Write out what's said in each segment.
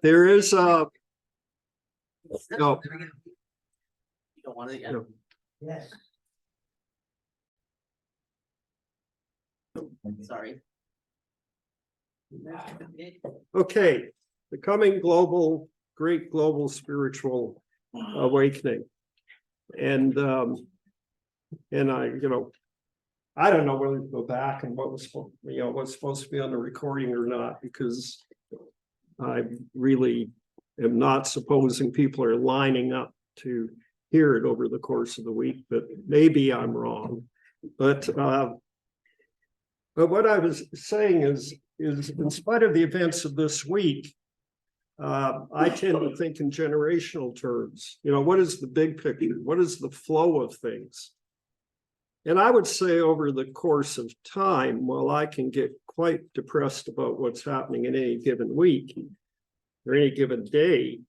There is no, You don't want it yet? no. Yes. Sorry. Okay, the coming great global spiritual awakening. And I don't know whether to go back and what's supposed to be on the recording or not, because I really am not supposing people are lining up to hear it over the course of the week, but maybe I'm wrong. But what I was saying is in spite of the events of this week, I tend to think in generational terms. What is the big picture? What is the flow of things? And I would say over the course of time, while I can get quite depressed about what's happening in any given week or any given day,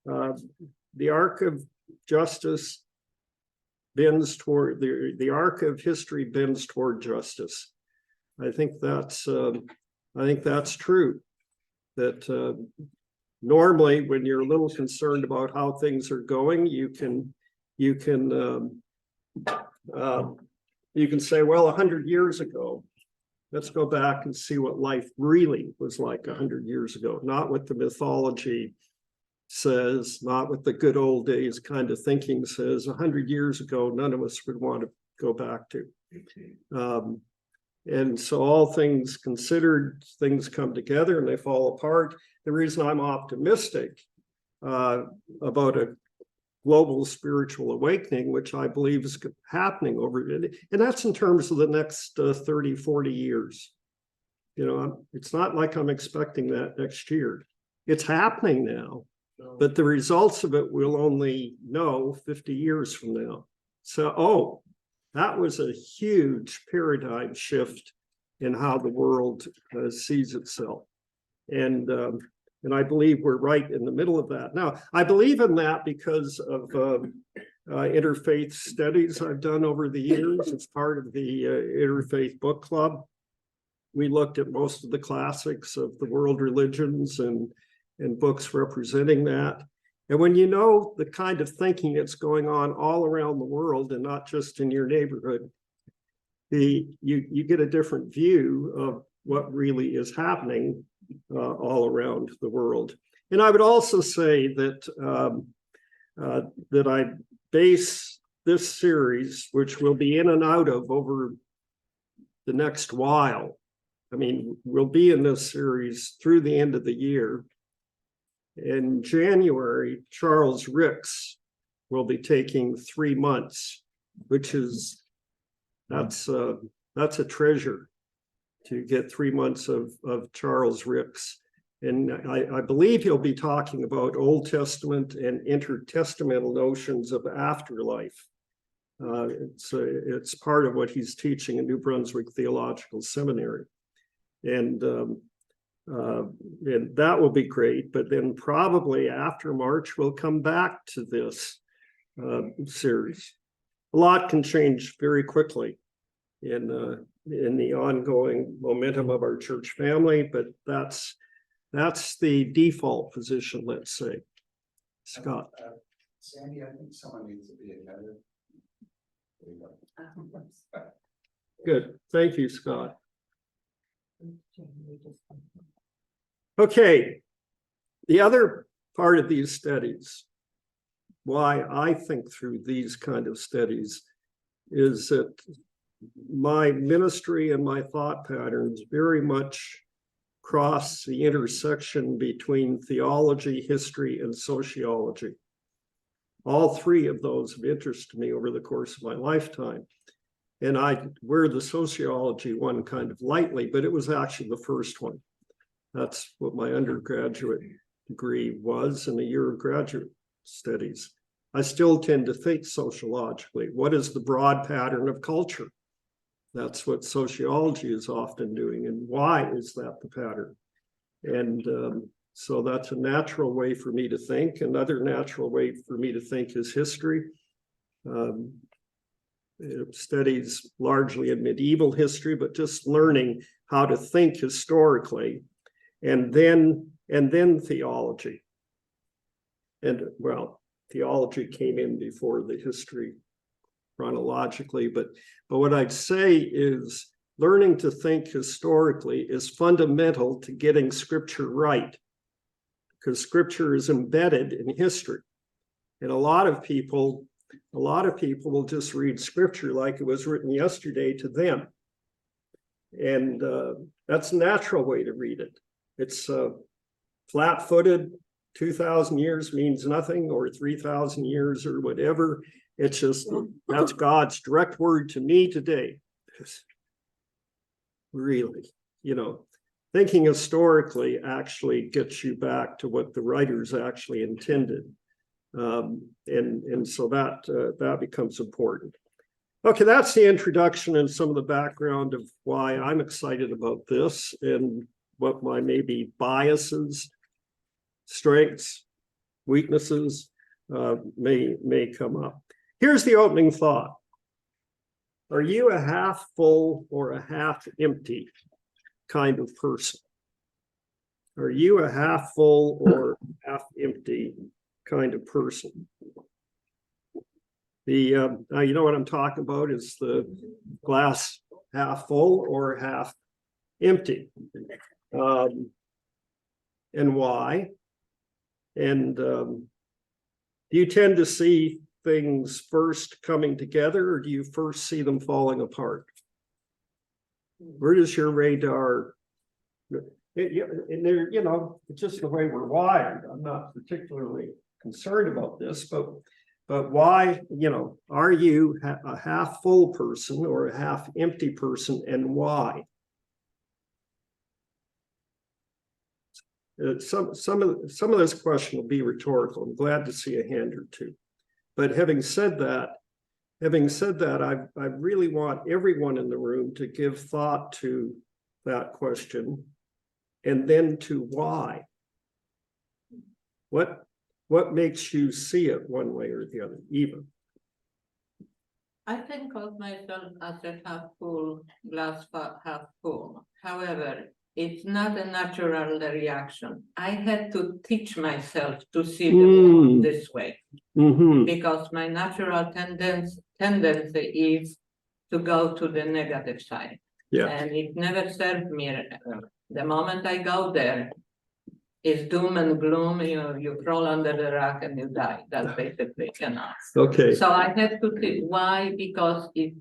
the arc of justice bends toward the arc of history bends toward justice. I think that's true. That normally, when you're a little concerned about how things are going, you can say, well, 100 years ago, let's go back and see what life really was like 100 years ago, not what the mythology says, not what the good old days kind of thinking says. 100 years ago, none of us would want to go back to. And so all things considered, things come together and they fall apart. The reason I'm optimistic about a global spiritual awakening, which I believe is happening and that's in terms of the next 30, 40 years. It's not like I'm expecting that next year. It's happening now, but the results of it we'll only know 50 years from now. So, that was a huge paradigm shift in how the world sees itself. And I believe we're right in the middle of that. Now, I believe in that because of interfaith studies I've done over the years. It's part of the Interfaith Book Club. We looked at most of the classics of the world religions and books representing that. And when you know the kind of thinking that's going on all around the world and not just in your neighborhood, you get a different view of what really is happening all around the world. And I would also say that that I base this series, which we'll be in and out of over the next while. I mean, we'll be in this series through the end of the year. In January, Charles Ricks will be taking 3 months, which is that's a treasure to get 3 months of Charles Ricks. And I believe he'll be talking about Old Testament and intertestamental notions of afterlife. It's part of what he's teaching in New Brunswick Theological Seminary. And that will be great, but then probably after March, we'll come back to this series. A lot can change very quickly in the ongoing momentum of our church family, but that's the default position, let's say. Scott. Sandy, I think someone needs to be ahead of. There you go. Good, thank you, Scott. Okay, the other part of these studies, why I think through these kind of studies, is that my ministry and my thought patterns very much cross the intersection between theology, history, and sociology. All three of those have interested me over the course of my lifetime. And I wear the sociology one kind of lightly, but it was actually the first one. That's what my undergraduate degree was in a year of graduate studies. I still tend to think sociologically. What is the broad pattern of culture? That's what sociology is often doing. And why is that the pattern? And so that's a natural way for me to think. Another natural way for me to think is history. Studies largely in medieval history, but just learning how to think historically. And then and then theology. And well, theology came in before the history chronologically, but what I'd say is learning to think historically is fundamental to getting scripture right, because scripture is embedded in history. And a lot of people will just read scripture like it was written yesterday to them. And that's a natural way to read it. It's flat-footed, 2,000 years means nothing, or 3,000 years or whatever. It's just, that's God's direct word to me today. Really, you know, thinking historically actually gets you back to what the writers actually intended. And so that becomes important. Okay, that's the introduction and some of the background of why I'm excited about this and what my maybe biases, strengths, weaknesses may come up. Here's the opening thought. Are you a half full or a half empty kind of person? Are you a half full or half empty kind of person? The now you know what I'm talking about is the glass half full or half empty, and why? And do you tend to see things first coming together, or do you first see them falling apart? Where does your radar? And there, you know, it's just the way we're wired. I'm not particularly concerned about this, but why, you know, are you a half full person or a half empty person, and why? Some of this question will be rhetorical. I'm glad to see a hand or two. But having said that, I really want everyone in the room to give thought to that question, and then to why. What makes you see it one way or the other, Eva? I think of myself as a half full, glass half full. However, it's not a natural reaction. I had to teach myself to see the world this way, because my natural tendency is to go to the negative side. Yeah. And it never served me. The moment I go there, it's doom and gloom. You crawl under the rock and you die. That's basically, you know. Okay. So I had to see why, because it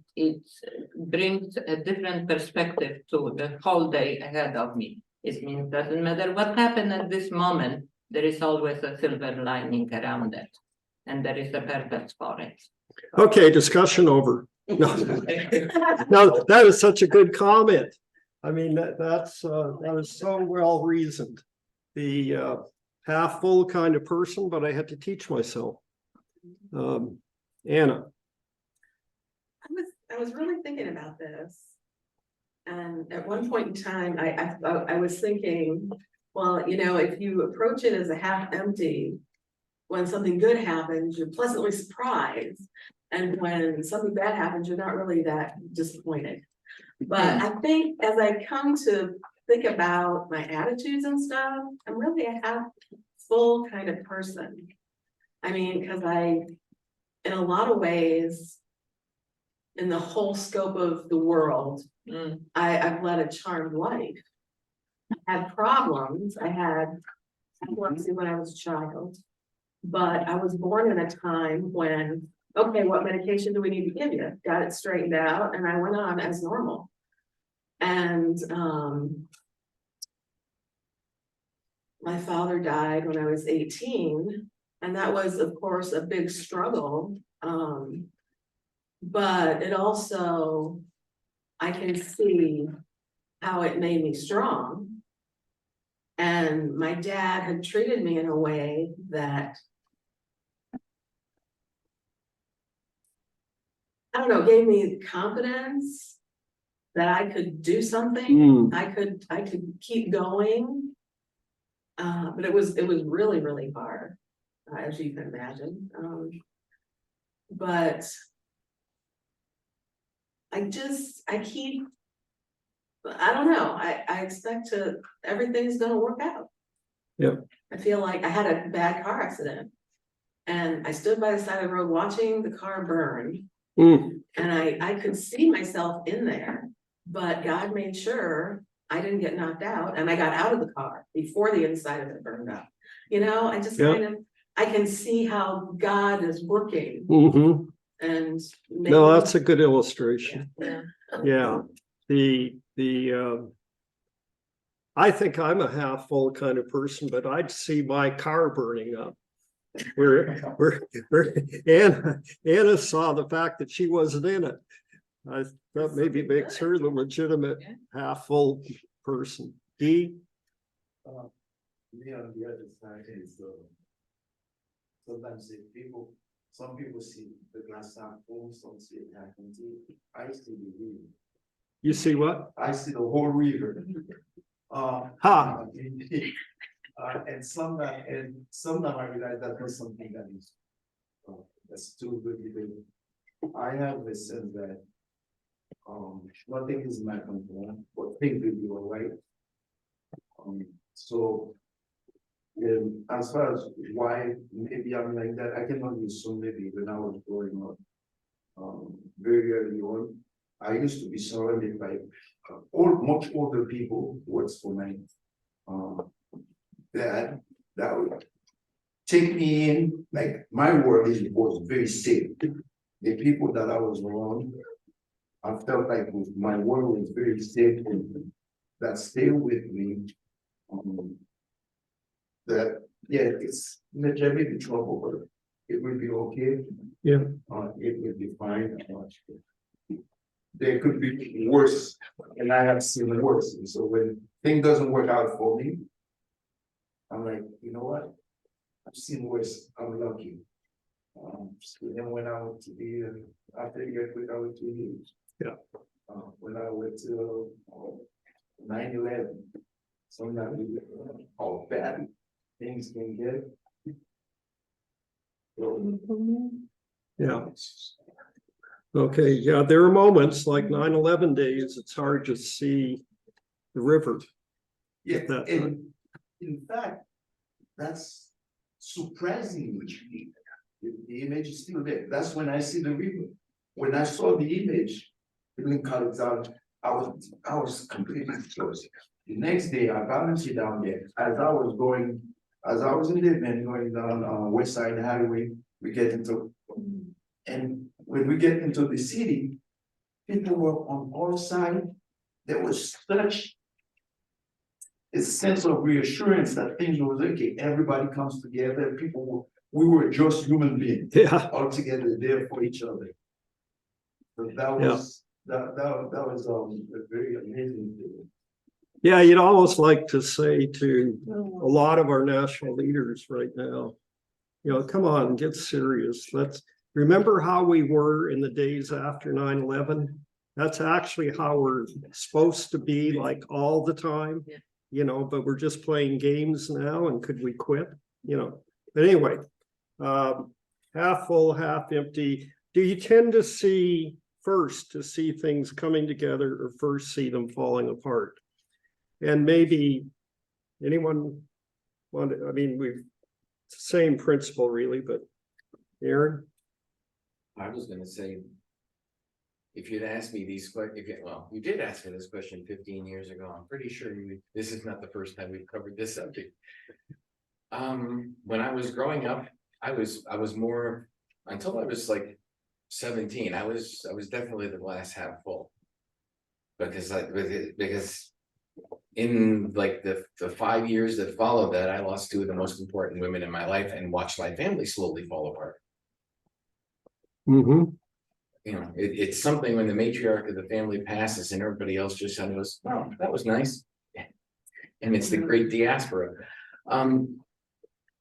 brings a different perspective to the whole day ahead of me. It means doesn't matter what happened at this moment, there is always a silver lining around it, and there is a purpose for it. Okay, discussion over. No, no, that is such a good comment. I mean, that is so well reasoned. The half full kind of person, but I had to teach myself. Anna. I was really thinking about this. And at one point in time, I was thinking, well, you know, if you approach it as a half empty, when something good happens, you're pleasantly surprised. And when something bad happens, you're not really that disappointed. But I think as I come to think about my attitudes and stuff, I'm really a half full kind of person. I mean, because in a lot of ways, in the whole scope of the world, I've led a charmed life. I had problems. I had epilepsy when I was a child, but I was born in a time when, okay, what medication do we need to give you? Got it straightened out, and I went on as normal. And my father died when I was 18, and that was, of course, a big struggle. But it also, I can see how it made me strong. And my dad had treated me in a way that, I don't know, gave me confidence that I could do something. I could keep going. But it was really, really hard, as you can imagine. But I don't know, I expect everything's gonna work out. Yeah. I feel like I had a bad car accident. And I stood by the side of the road watching the car burn. Mm, And I could see myself in there, but God made sure I didn't get knocked out and I got out of the car before the inside of it burned up. You know, I just Yeah. kind of, I can see how God is working mhm. and. No, that's a good illustration. Yeah. Yeah, I think I'm a half full kind of person, but I'd see my car burning up. Anna saw the fact that she wasn't in it. I thought maybe makes her the legitimate half full person. Dee? Me on the other side is, sometimes some people see the glass half full, some see it half empty. I see the river. You see what? I see the whole river. Ha. And sometimes I realize that there's something that is, that's too good to do. I have the sense that, nothing is my control, but things will be all right. So, as far as why maybe I'm like that, I can only assume maybe when I was growing up, very early on, I used to be surrounded by much older people who was for my dad that would take me in, like my world was very safe. The people that I was around, I felt like my world was very safe and that stayed with me. That yeah, it's there may be trouble, but it will be okay. Yeah. It will be fine. There could be worse, and I have seen worse. And so when thing doesn't work out for me, I'm like, you know what? I've seen worse. I'm lucky. And when I went to the after the earthquake, I went to the Yeah. When I went to 9/11, sometimes how bad things can get. So, Yeah. Okay, yeah, there are moments like 9/11 days, it's hard to see the river. yeah, That- and in fact, that's surprisingly cheap. The image is still there. That's when I see the river. When I saw the image, it didn't cut it out. I was completely close. The next day, I balanced it down there. As I was in the event going down West Side Highway, we get into, and when we get into the city, people were on all sides. There was such a sense of reassurance that things was okay. Everybody comes together. We were just human beings Yeah, all together there for each other. So that was that was a very amazing thing. yeah, you'd almost like to say to a lot of our national leaders right now, you know, come on, get serious. Let's remember how we were in the days after 9/11. That's actually how we're supposed to be, like all the time. Yeah. You know, but we're just playing games now, and could we quit? You know, but anyway, half full, half empty. Do you tend to see things coming together, or first see them falling apart? And maybe anyone want to, I mean, it's the same principle really, but Aaron? I was gonna say, if you'd asked me these you did ask me this question 15 years ago. I'm pretty sure this is not the first time we've covered this subject. When I was growing up, I was more, until I was like 17, I was definitely the glass half full. Because in like the 5 years that followed that, I lost two of the most important women in my life and watched my family slowly fall apart. Mm-hmm. You know, it's something when the matriarch of the family passes and everybody else just kind of goes, oh, that was nice. And it's the great diaspora.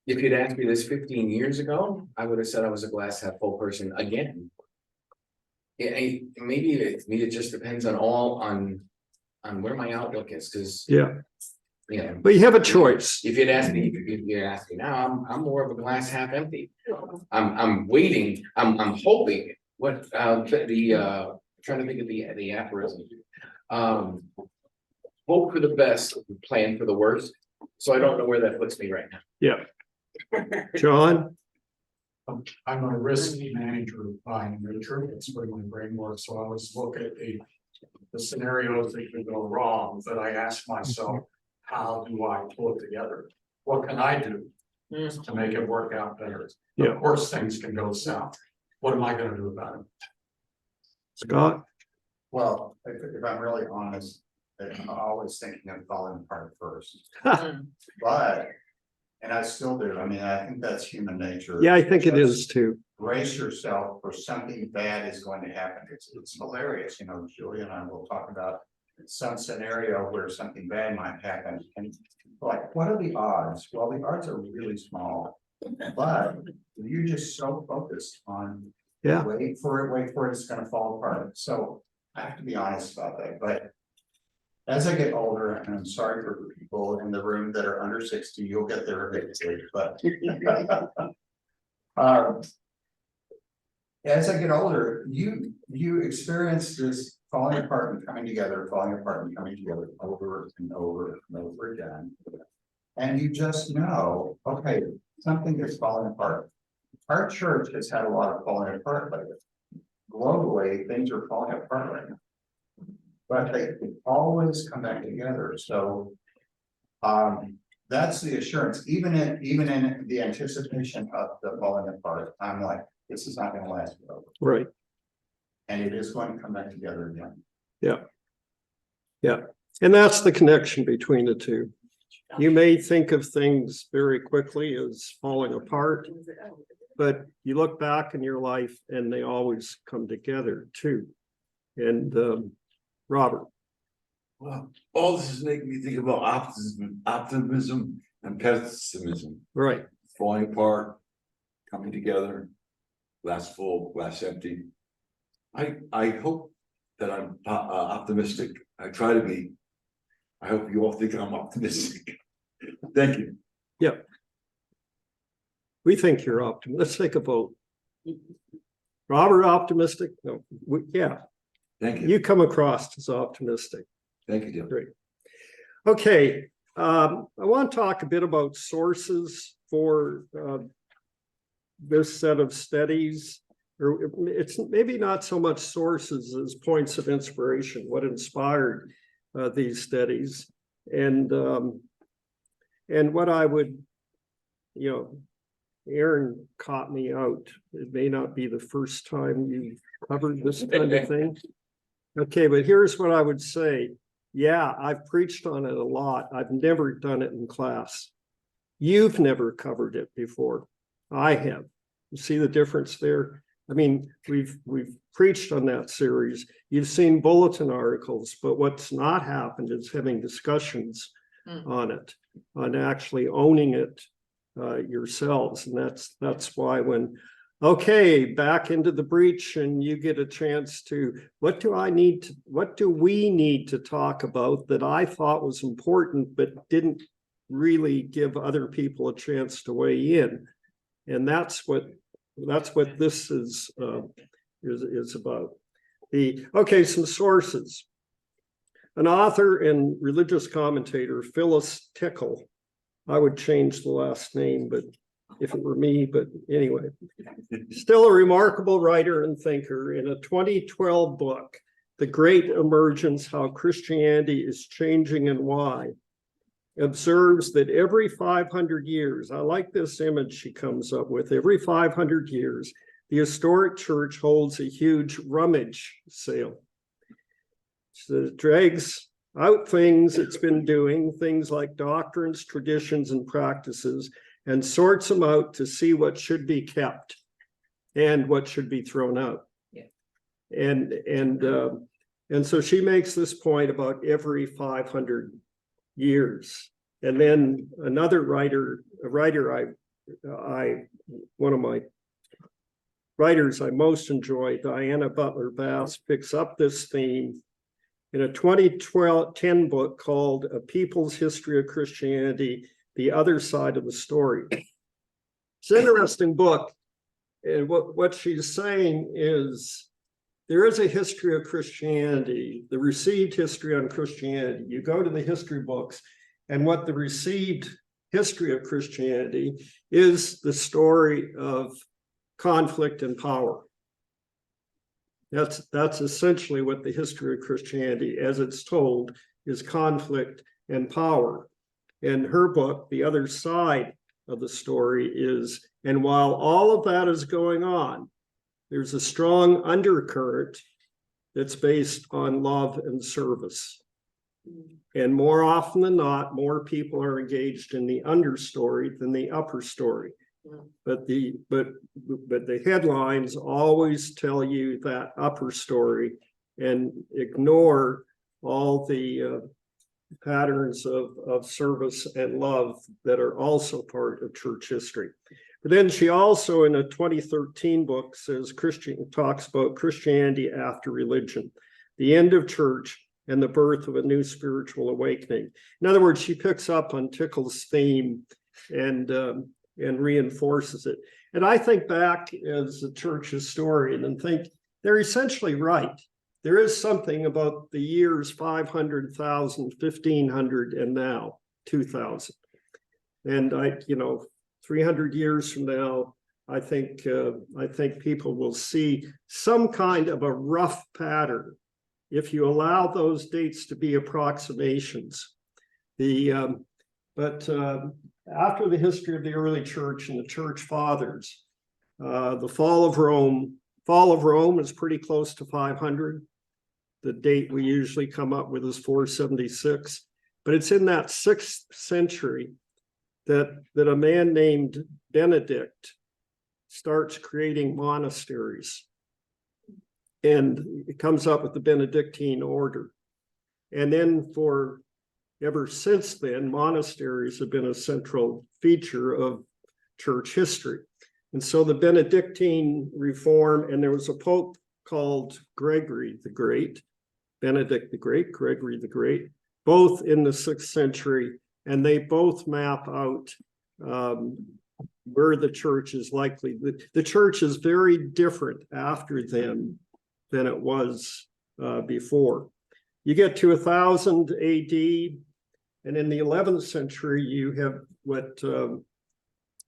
If you'd asked me this 15 years ago, I would have said I was a glass half full person again. Maybe it just depends on where my outlook is, because Yeah, you know, but you have a choice. if you'd ask me now, I'm more of a glass half empty. I'm waiting, I'm hoping what trying to think of the aphorism. Hope for the best, plan for the worst. So I don't know where that puts me right now. John? I'm a risk manager by nature, that's where my brain works, so I always look at the scenarios that could go wrong, that I ask myself, how do I pull it together? What can I do to make it work out better? Yeah. Of course, things can go south. What am I gonna do about it? Scott? Well, if I'm really honest, I'm always thinking of falling apart first, but. And I still do, I mean, I think that's human nature. Yeah, I think it Just is too. Brace yourself for something bad is going to happen, it's hilarious, you know, Julia and I will talk about. Some scenario where something bad might happen, and like, what are the odds? Well, the odds are really small. But you're just so focused on. Yeah. Wait for it, it's gonna fall apart, so I have to be honest about that, but. As I get older, and I'm sorry for the people in the room that are under 60, you'll get there eventually, but. As I get older, you experience this falling apart and coming together, falling apart and coming together over and over and over again. And you just know, okay, something is falling apart. Our church has had a lot of falling apart lately. Globally, things are falling apart right now. But they always come back together, so. That's the assurance, even in the anticipation of the falling apart, I'm like, this is not gonna last forever. Right. And it is going to come back together again. Yeah. And that's the connection between the two. You may think of things very quickly as falling apart, but you look back in your life and they always come together too. And Robert? Well, all this is making me think about optimism and pessimism, Right. falling apart, coming together, glass full, glass empty. I hope that I'm optimistic. I try to be. I hope you all think I'm optimistic. Thank you. We think you're optimistic. Let's take a vote. Robert, optimistic? No, yeah, Thank you. you come across as optimistic. Thank you, Jim. Great. Okay, I want to talk a bit about sources for this set of studies. Or it's maybe not so much sources as points of inspiration, what inspired these studies. And what I would, Aaron caught me out. It may not be the first time you've covered this kind of thing. Okay, but here's what I would say. Yeah, I've preached on it a lot. I've never done it in class. You've never covered it before. I have. You see the difference there? I mean, we've preached on that series. You've seen bulletin articles, but what's not happened is having discussions on it, on actually owning it yourselves. And that's why when, okay, back into the breach and you get a chance to, what do we need to talk about that I thought was important, but didn't really give other people a chance to weigh in? And that's what this is about. Some sources. An author and religious commentator, Phyllis Tickle. I would change the last name, but if it were me, but anyway, still a remarkable writer and thinker. In a 2012 book, The Great Emergence, How Christianity is Changing and Why, observes that every 500 years, I like this image she comes up with, every 500 years, the historic church holds a huge rummage sale. So it drags out things it's been doing, things like doctrines, traditions, and practices, and sorts them out to see what should be kept and what should be thrown out. Yeah. And so she makes this point about every 500 years. And then another one of my writers I most enjoy, Diana Butler Bass, picks up this theme in a 2010 book called A People's History of Christianity, The Other Side of the Story. It's an interesting book. And what she's saying is there is a history of Christianity, the received history on Christianity. You go to the history books And what the received history of Christianity is the story of conflict and power. That's essentially what the history of Christianity, as it's told, is conflict and power. And her book, The Other Side of the Story, is, and while all of that is going on, there's a strong undercurrent that's based on love and service. And more often than not, more people are engaged in the understory than the upper story. But the headlines always tell you that upper story and ignore all the patterns of service and love that are also part of church history. But then she also, in a 2013 book, talks about Christianity after religion, the end of church and the birth of a new spiritual awakening. In other words, she picks up on Tickle's theme and reinforces it. And I think back as a church historian and think they're essentially right. There is something about the years 500,000, 1,500, and now 2,000. And 300 years from now, I think people will see some kind of a rough pattern if you allow those dates to be approximations. But after the history of the early church and the church fathers, the fall of Rome is pretty close to 500. The date we usually come up with is 476, but it's in that 6th century that a man named Benedict starts creating monasteries. And it comes up with the Benedictine order. And then ever since then, monasteries have been a central feature of church history. And so the Benedictine reform, and there was a pope called Gregory the Great, Benedict the Great, Gregory the Great, both in the 6th century, and they both map out where the church is likely. The church is very different after them than it was before. You get to 1000 AD, and in the 11th century, you have what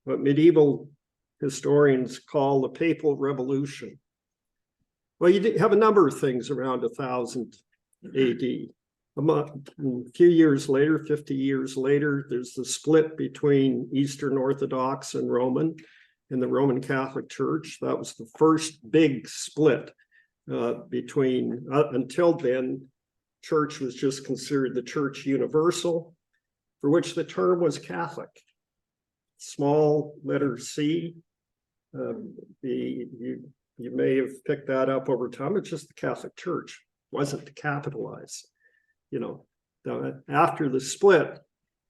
medieval historians call the Papal Revolution. Well, you have a number of things around 1000 AD. A few years later, 50 years later, there's the split between Eastern Orthodox and Roman in the Roman Catholic Church. That was the first big split between, until then, church was just considered the church universal, for which the term was Catholic. Small letter C. You may have picked that up over time. It's just the Catholic Church. It wasn't capitalized. After the split,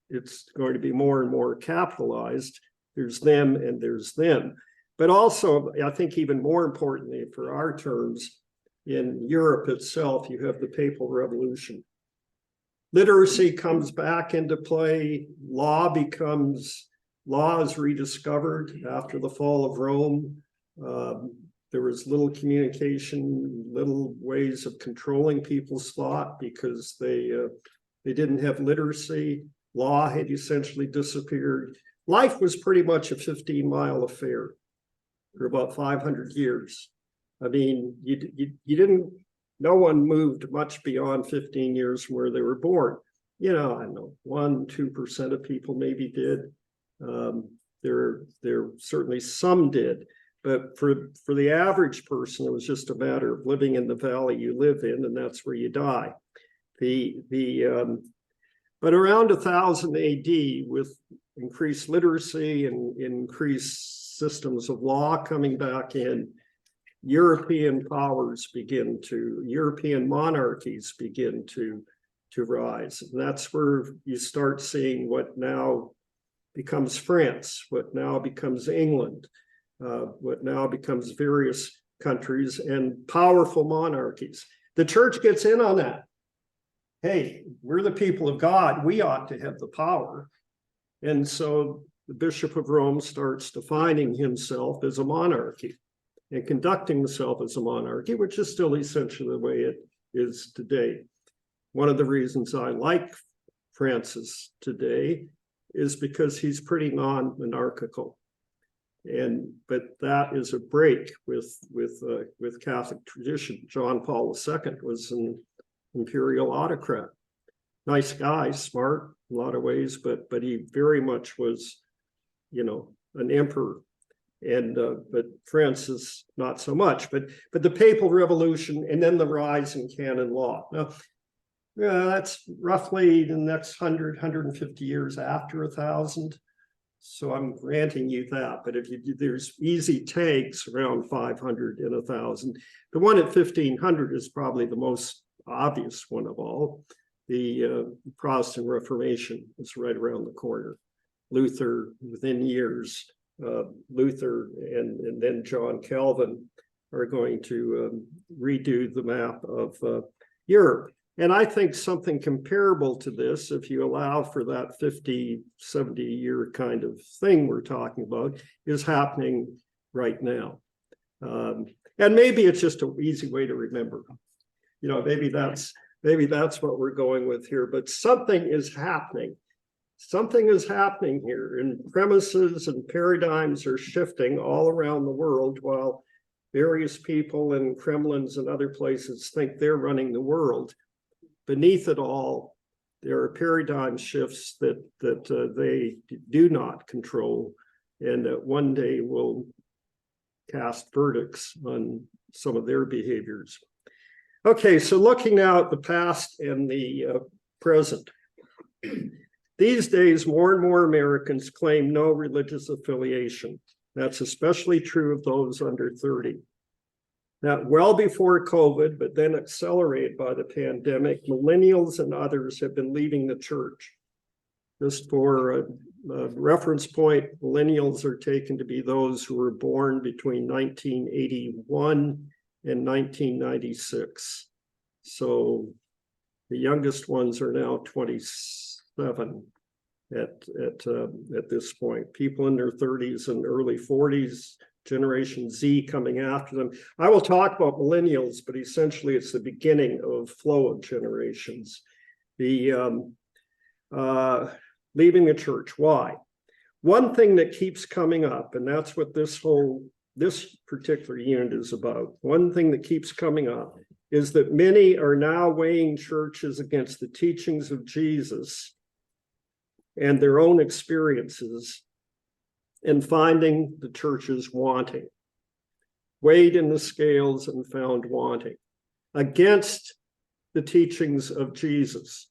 it's going to be more and more capitalized. There's them and there's them. But also, I think even more importantly for our terms, in Europe itself, you have the Papal Revolution. Literacy comes back into play. Law is rediscovered after the fall of Rome. There was little communication, little ways of controlling people's thought because they didn't have literacy. Law had essentially disappeared. Life was pretty much a 15-mile affair for about 500 years. I mean, no one moved much beyond 15 years from where they were born. I don't know, 1-2% of people maybe did. There certainly some did. But for the average person, it was just a matter of living in the valley you live in, and that's where you die. But around 1000 AD, with increased literacy and increased systems of law coming back in, European monarchies begin to rise. And that's where you start seeing what now becomes France, what now becomes England, what now becomes various countries and powerful monarchies. The church gets in on that. Hey, we're the people of God. We ought to have the power. And so the Bishop of Rome starts defining himself as a monarchy and conducting himself as a monarchy, which is still essentially the way it is today. One of the reasons I like Francis today is because he's pretty non-monarchical. But that is a break with Catholic tradition. John Paul II was an imperial autocrat. Nice guy, smart in a lot of ways, but he very much was, an emperor. But Francis not so much. But the Papal Revolution and then the rise in canon law. Now, that's roughly the next 150 years after 1000. So I'm granting you that, but there's easy takes around 500 and 1000. The one at 1500 is probably the most obvious one of all. The Protestant Reformation is right around the corner. Luther, within years, Luther and then John Calvin are going to redo the map of Europe. And I think something comparable to this, if you allow for that 50, 70 year kind of thing we're talking about, is happening right now. And maybe it's just an easy way to remember. Maybe that's what we're going with here, but something is happening. Something is happening here, and premises and paradigms are shifting all around the world while various people in Kremlins and other places think they're running the world. Beneath it all, there are paradigm shifts that they do not control, and that one day will cast verdicts on some of their behaviors. Okay, so looking now at the past and the present. These days, more and more Americans claim no religious affiliation. That's especially true of those under 30. Now, well before COVID, but then accelerated by the pandemic, millennials and others have been leaving the church. Just for a reference point, millennials are taken to be those who were born between 1981 and 1996. So the youngest ones are now 27 at this point. People in their 30s and early 40s, Generation Z coming after them. I will talk about millennials, but essentially it's the beginning of flow of generations. The leaving the church. Why? One thing that keeps coming up, and that's what this particular unit is about. One thing that keeps coming up is that many are now weighing churches against the teachings of Jesus and their own experiences, and finding the churches wanting, weighed in the scales and found wanting against the teachings of Jesus.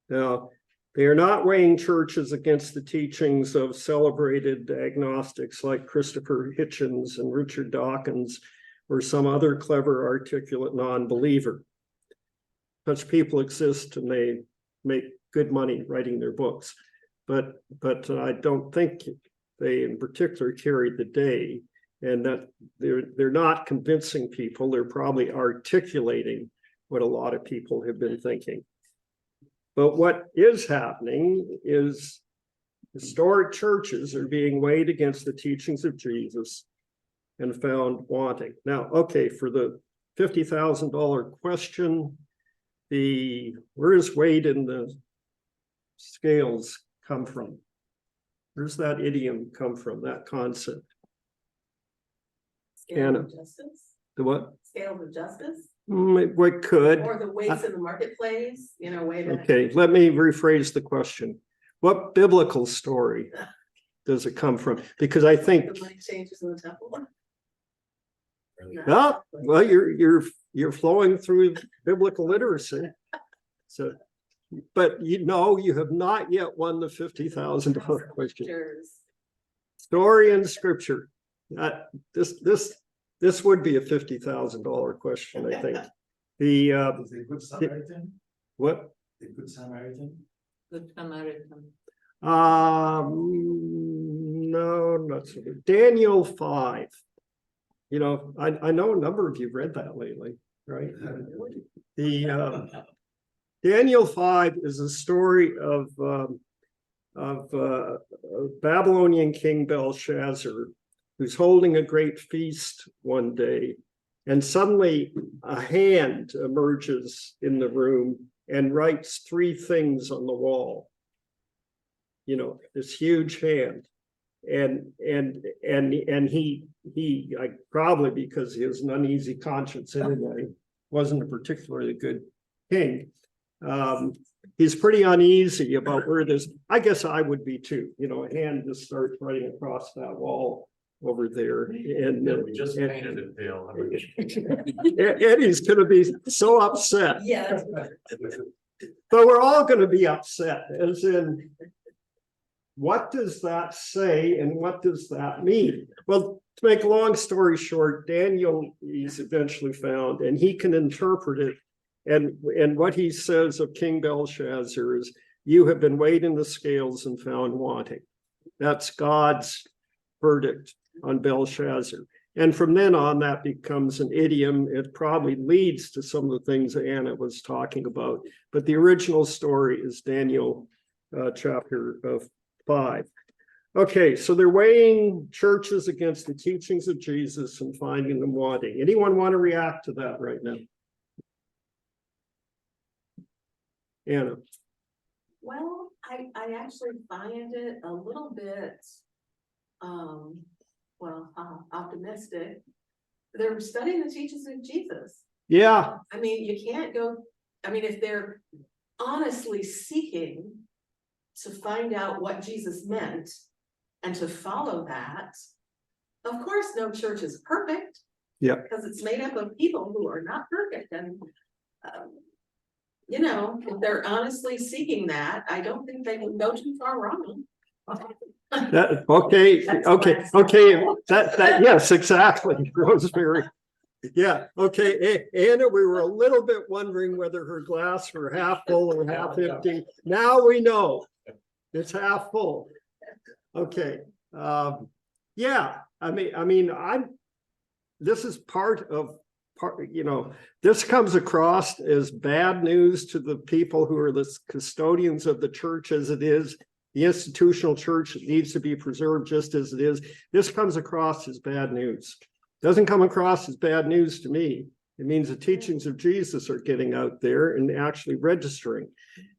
Now, they are not weighing churches against the teachings of celebrated agnostics like Christopher Hitchens and Richard Dawkins or some other clever, articulate non-believer. Such people exist and they make good money writing their books, but I don't think they in particular carried the day, and that they're not convincing people. They're probably articulating what a lot of people have been thinking. But what is happening is historic churches are being weighed against the teachings of Jesus and found wanting. Now, okay, for the $50,000 question, where is weighed in the scales come from? Where's that idiom come from, that concept? Scale of justice? The what? Scale of justice? What could? Or the weights in the marketplace, way that. Okay, let me rephrase the question. What biblical story does it come from? Because I think. The money changes in the temple. Well, you're flowing through biblical literacy. So, but you have not yet won the $50,000 question. Story in scripture. This would be a $50,000 question, I think. The Good Samaritan? what? The Good Samaritan? Good Samaritan. No, not so good. Daniel 5. I know a number of you have read that lately, right? The Daniel 5 is a story of Babylonian King Belshazzar, who's holding a great feast one day, and suddenly a hand emerges in the room and writes 3 things on the wall. You know, this huge hand. And he probably because he has an uneasy conscience anyway, wasn't a particularly good king. He's pretty uneasy about where this, I guess I would be too, you know, a hand just starts running across that wall over there. And We just painted it, Bill. Eddie's gonna be so upset, Yeah. but we're all gonna be upset, as in, what does that say and what does that mean? Well, to make a long story short, Daniel is eventually found and he can interpret it. And what he says of King Belshazzar is, you have been weighed in the scales and found wanting. That's God's verdict on Belshazzar. And from then on, that becomes an idiom. It probably leads to some of the things Anna was talking about. But the original story is Daniel chapter 5. Okay, so they're weighing churches against the teachings of Jesus and finding them wanting. Anyone want to react to that right now? Anna. Well, I actually find it a little bit, optimistic. They're studying the teachings of Jesus. Yeah, I mean, you can't go, I mean, if they're honestly seeking to find out what Jesus meant and to follow that, of course, no church is perfect. Yeah. Because it's made up of people who are not perfect and, you know, if they're honestly seeking that, I don't think they can go too far wrong. okay, that, yes, exactly, Rosemary. Yeah, okay, Anna, we were a little bit wondering whether her glass were half full or half empty. Now we know it's half full. Okay, yeah, I mean, this is part, you know, this comes across as bad news to the people who are the custodians of the church as it is. The institutional church needs to be preserved just as it is. This comes across as bad news. Doesn't come across as bad news to me. It means the teachings of Jesus are getting out there and actually registering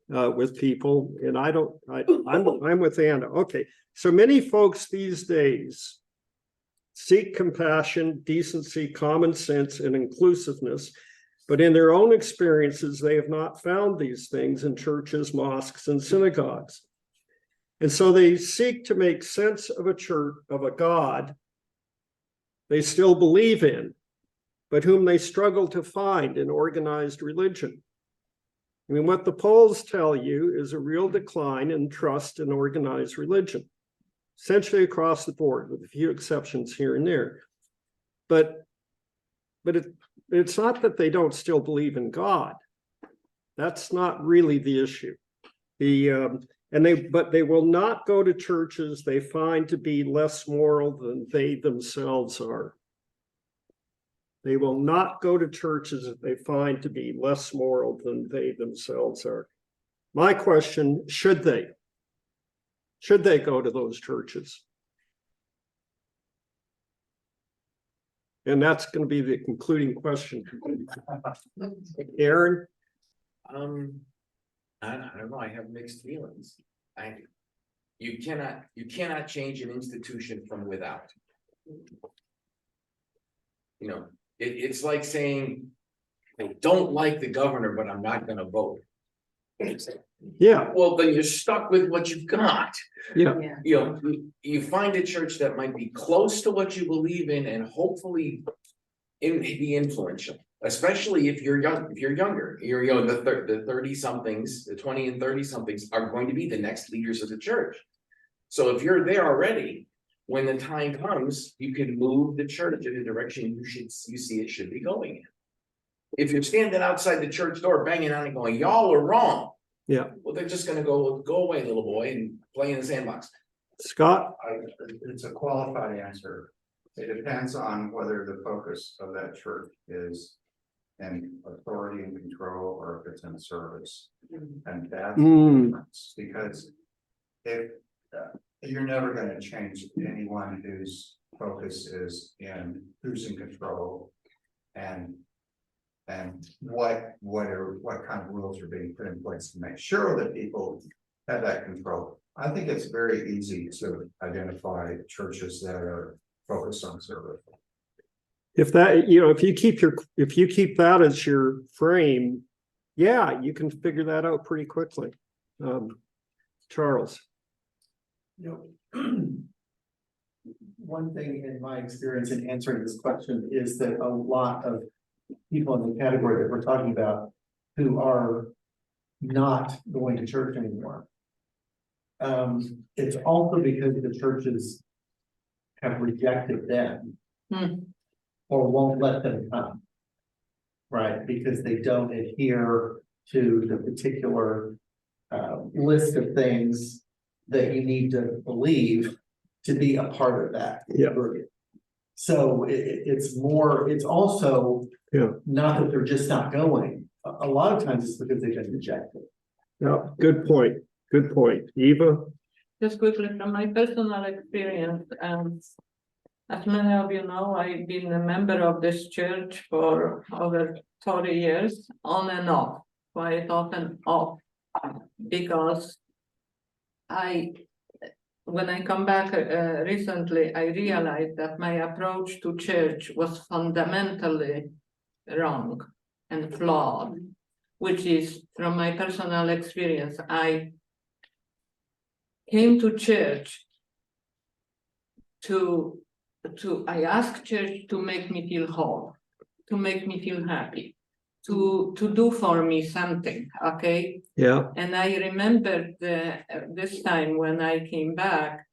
with people. And I'm with Anna. Okay, so many folks these days seek compassion, decency, common sense, and inclusiveness, but in their own experiences, they have not found these things in churches, mosques, and synagogues. And so they seek to make sense of a church, of a God they still believe in, but whom they struggle to find in organized religion. I mean, what the polls tell you is a real decline in trust in organized religion, essentially across the board, with a few exceptions here and there. But it's not that they don't still believe in God. That's not really the issue. But they will not go to churches they find to be less moral than they themselves are. They will not go to churches that they find to be less moral than they themselves are. My question, should they? Should they go to those churches? And that's going to be the concluding question. Aaron? I don't know, I have mixed feelings. You cannot change an institution from without. You know, it's like saying, I don't like the governor, but I'm not gonna vote. Yeah. Well, then you're stuck with what you've got. Yeah. You know, you find a church that might be close to what you believe in and hopefully be influential. Especially if you're young, if you're younger, the 30 somethings, the 20 and 30 somethings are going to be the next leaders of the church. So if you're there already, when the time comes, you can move the church in the direction you see it should be going in. If you're standing outside the church door banging on it going, y'all are wrong. Yeah. Well, they're just gonna go away, little boy, and play in the sandbox. Scott? It's a qualified answer. It depends on whether the focus of that church is in authority and control, or if it's in service. And that's the difference, because if you're never going to change anyone whose focus is in who's in control and And what kind of rules are being put in place to make sure that people have that control. I think it's very easy to identify churches that are focused on service. If that, you know, if you keep that as your frame, yeah, you can figure that out pretty quickly. Charles. One thing in my experience in answering this question is that a lot of people in the category that we're talking about who are not going to church anymore. It's also because the churches have rejected them or won't let them come. Right, because they don't adhere to the particular list of things that you need to believe to be a part of that group. So it's also not that they're just not going. A lot of times it's because they've been rejected. Yeah, good point. Good point. Eva? Just quickly from my personal experience, as many of you know, I've been a member of this church for over 40 years, on and off, quite often off, because when I come back recently, I realized that my approach to church was fundamentally wrong and flawed, which is from my personal experience. I came to church I asked church to make me feel whole, to make me feel happy, to do for me something, okay? Yeah. And I remember this time when I came back,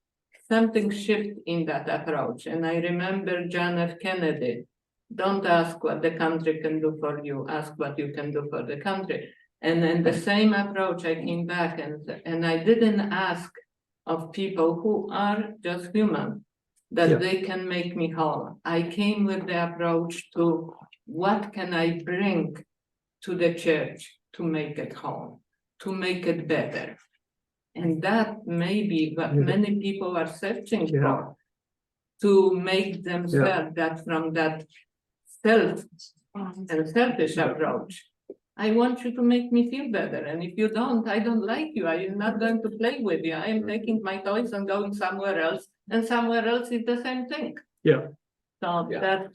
something shifted in that approach. And I remember John F. Kennedy, don't ask what the country can do for you, ask what you can do for the country. And then the same approach, I came back and I didn't ask of people who are just human, that they can make me whole. I came with the approach to what can I bring to the church to make it whole, to make it better. And that may be what many people are searching for, to make themselves that from that self and selfish approach. I want you to make me feel better. And if you don't, I don't like you. I am not going to play with you. I am taking my toys and going somewhere else. And somewhere else is the same thing. Yeah. So that.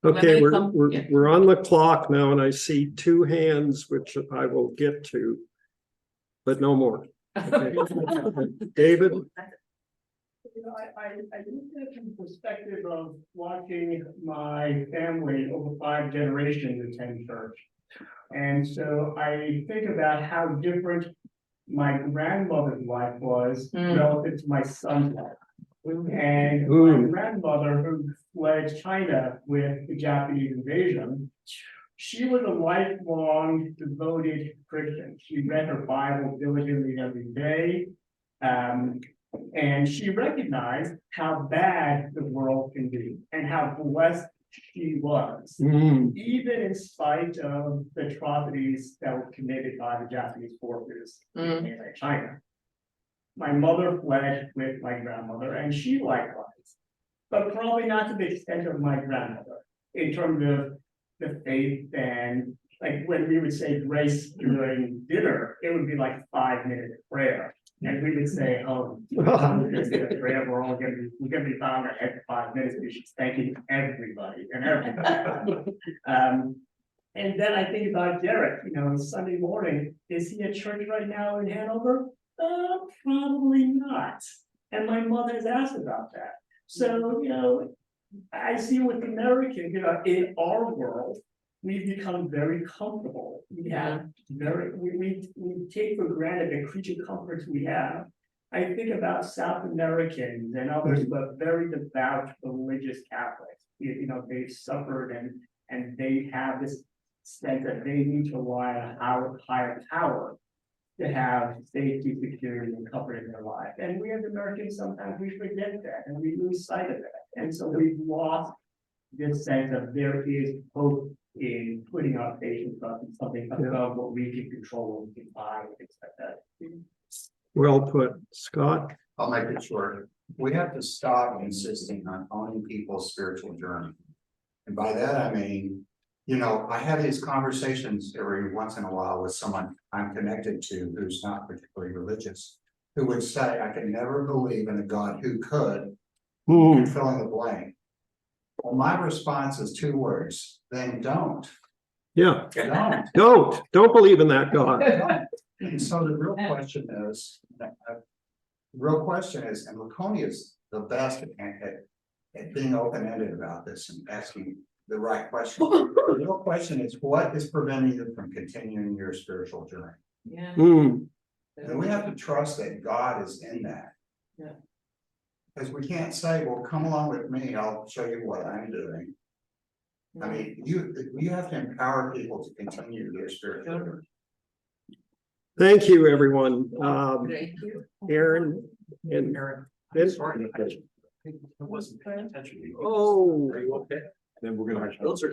Okay, we're on the clock now, and I see two hands, which I will get to, but no more. Okay. David? You know, I look at it from the perspective of watching my family over 5 generations attend church. And so I think about how different my grandmother's life was relative to my son's life. And my grandmother, who fled China with the Japanese invasion, she was a lifelong devoted Christian. She read her Bible diligently every day. And she recognized how bad the world can be and how blessed she was, even in spite of the atrocities that were committed by the Japanese forces in China. My mother fled with my grandmother, and she likewise, but probably not to the extent of my grandmother in terms of the faith. And like when we would say grace during dinner, it would be like 5-minute prayer. And we would say, oh, we're gonna say a prayer, we're gonna be bowing our head for 5 minutes, because she's thanking everybody and everything. And then I think about Derek, you know, Sunday morning, is he at church right now in Hanover? Probably not. And my mother's asked about that. So, you know, I see with Americans, you know, in our world, we've become very comfortable. We have we take for granted the creature comforts we have. I think about South Americans and others, but very devout religious Catholics. You know, they've suffered and they have this sense that they need to rely on our higher power to have safety, security, and comfort in their life. And we as Americans, sometimes we forget that and we lose sight of that. And so we've lost this sense of there is hope in putting our faith in something above what we can control, what we can buy, and things like that. Well put. Scott? I'll make it short. We have to stop insisting on owning people's spiritual journey. And by that, I mean, You know, I have these conversations every once in a while with someone I'm connected to who's not particularly religious. Who would say, I can never believe in a God who could, Hmm, and fill in the blank. Well, my response is two words, then don't. yeah, Don't. don't believe in that God. And so the real question is, and Laconia is the best at being open-ended about this and asking the right question. The real question is, what is preventing you from continuing your spiritual journey? Yeah. Hmm, And we have to trust that God is in that. Yeah. Because we can't say, well, come along with me, I'll show you what I'm doing. I mean, you have to empower people to continue their spiritual journey. thank you, everyone. Thank you. Aaron and Aaron, Ben. sorry, it wasn't paying attention to you. Oh. Are you okay? Then we're gonna. Those are